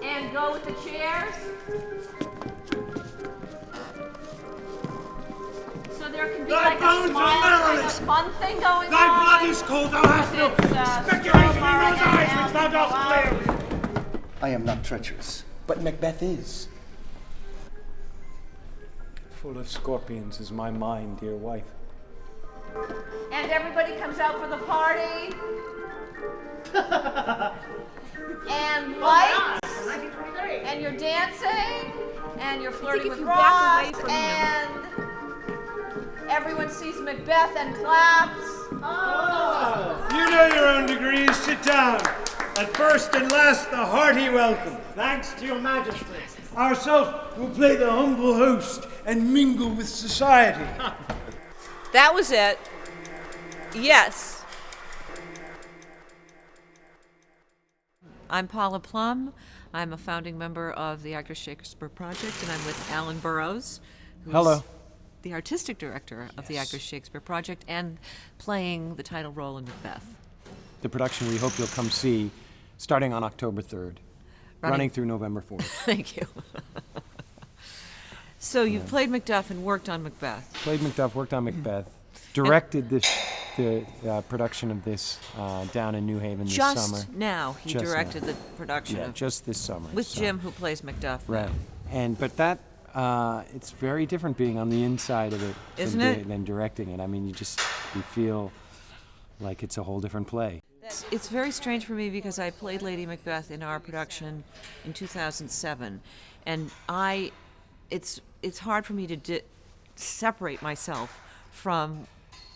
And go with the chairs. So there can be like a smile, like a fun thing going on. Thy blood is cold, thou hast no speculation in those eyes which thou dost glare. I am not treacherous, but Macbeth is. Full of scorpions is my mind, dear wife. And everybody comes out for the party. And lights. And you're dancing. And you're flirting with Ross. And everyone sees Macbeth and claps. Oh. You know your own degrees. Sit down. At first and last, the hearty welcome. Thanks to your majesty. Ourselves will play the humble host and mingle with society. That was it. Yes. I'm Paula Plum. I'm a founding member of the Actors Shakespeare Project, and I'm with Alan Burrows, who's Hello. the artistic director of the Actors Shakespeare Project and playing the title role in Macbeth. The production we hope you'll come see starting on October 3rd, running through November 4th. Thank you. So you've played Macduff and worked on Macbeth. Played Macduff, worked on Macbeth, directed the production of this down in New Haven this summer. Just now he directed the production of just this summer. with Jim, who plays Macduff. Right. But that it's very different being on the inside of it, Isn't it? than directing it. I mean, you feel like it's a whole different play. It's very strange for me because I played Lady Macbeth in our production in 2007, and it's hard for me to separate myself from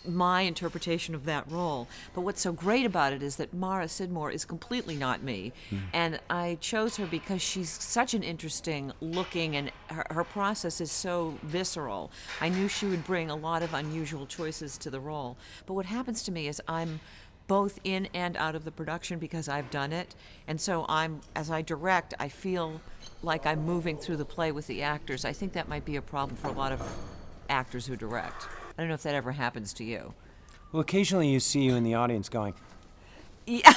my interpretation of that role. But what's so great about it is that Mara Sidmore is completely not me, and I chose her because she's such an interesting looking, and her process is so visceral. I knew she would bring a lot of unusual choices to the role. But what happens to me is I'm both in and out of the production because I've done it, and so as I direct, I feel like I'm moving through the play with the actors. I think that might be a problem for a lot of actors who direct. I don't know if that ever happens to you. Well, occasionally you see you in the audience going, Yeah.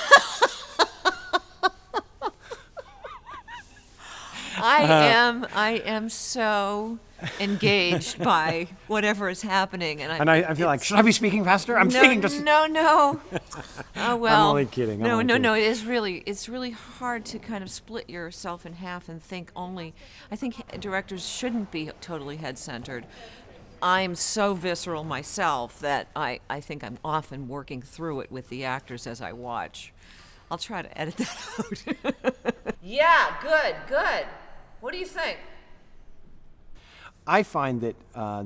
I am so engaged by whatever is happening, and I feel like, should I be speaking faster? I'm speaking just. No. Oh well. I'm only kidding. No. It's really hard to kind of split yourself in half and think only. I think directors shouldn't be totally head-centered. I'm so visceral myself that I think I'm often working through it with the actors as I watch. I'll try to edit that out. Yeah, good. What do you think? I find that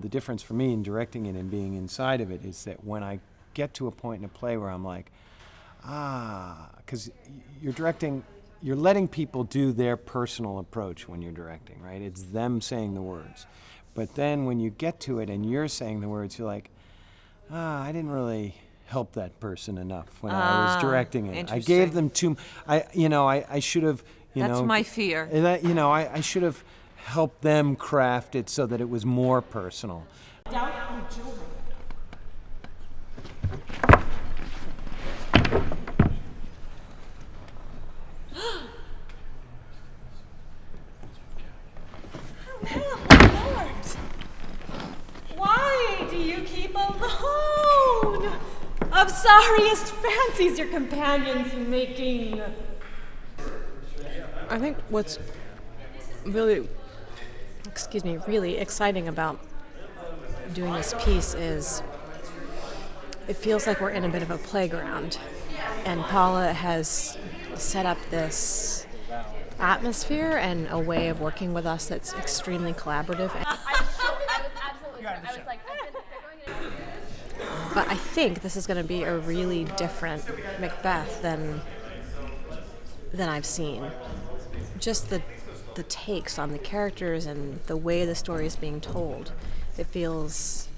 the difference for me in directing it and being inside of it is that when I get to a point in a play where I'm like, because you're directing, you're letting people do their personal approach when you're directing, right? It's them saying the words. But then when you get to it and you're saying the words, you're like, I didn't really help that person enough when I was directing it. I gave them too. I should have. That's my fear. I should have helped them craft it so that it was more personal. Why do you keep alone? Of sorriest fancies your companions making. I think what's really exciting about doing this piece is it feels like we're in a bit of a playground, and Paula has set up this atmosphere and a way of working with us that's extremely collaborative. But I think this is going to be a really different Macbeth than I've seen. Just the takes on the characters and the way the story is being told. It feels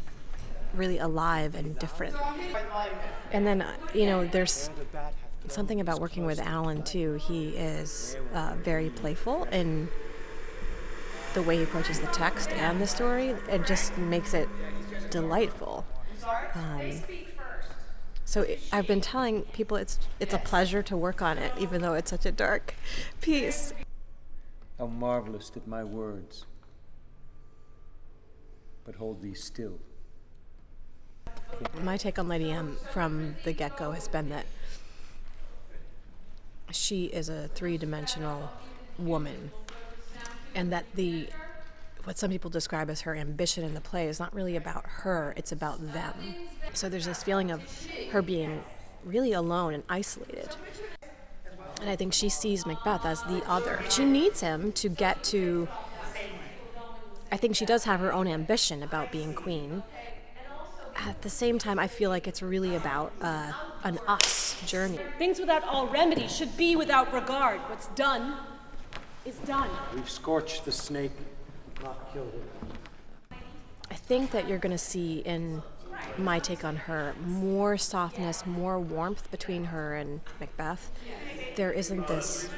really alive and different. And then, there's something about working with Alan, too. He is very playful in the way he approaches the text and the story. It just makes it delightful. So I've been telling people it's a pleasure to work on it, even though it's such a dark piece. How marvelous that my words, but hold thee still. My take on Lady M from the get-go has been that she is a three-dimensional woman, and that what some people describe as her ambition in the play is not really about her, it's about them. So there's this feeling of her being really alone and isolated. And I think she sees Macbeth as the other. She needs him to get to... I think she does have her own ambition about being queen. At the same time, I feel like it's really about an us journey. Things without all remedy should be without regard. What's done is done. We've scorched the snake, not killed it. I think that you're going to see in my take on her more softness, more warmth between her and Macbeth. There isn't this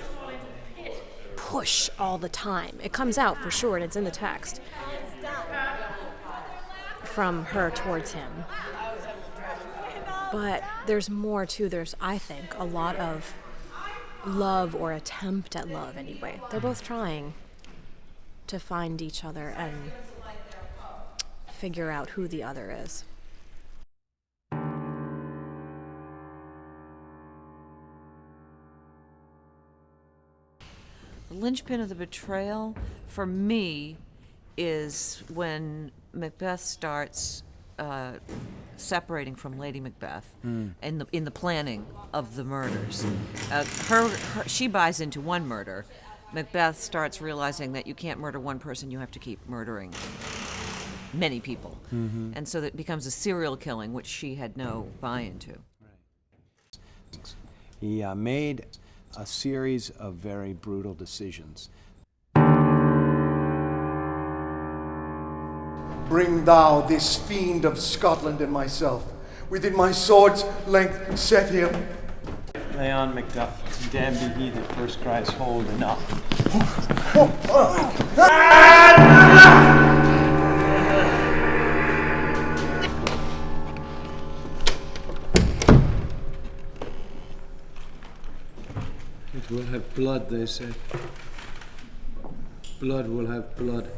push all the time. It comes out for sure, and it's in the text, from her towards him. But there's more too. There's, I think, a lot of love, or attempt at love anyway. They're both trying to find each other and figure out who the other is. The linchpin of the betrayal, for me, is when Macbeth starts separating from Lady Macbeth in the planning of the murders. She buys into one murder. Macbeth starts realizing that you can't murder one person, you have to keep murdering many people. And so that becomes a serial killing, which she had no buy-in to. He made a series of very brutal decisions. Bring thou this fiend of Scotland and myself within my sword's length set him. Lay on, Macduff, and damn be he that first cries hold enough. It will have blood, they say. Blood will have blood.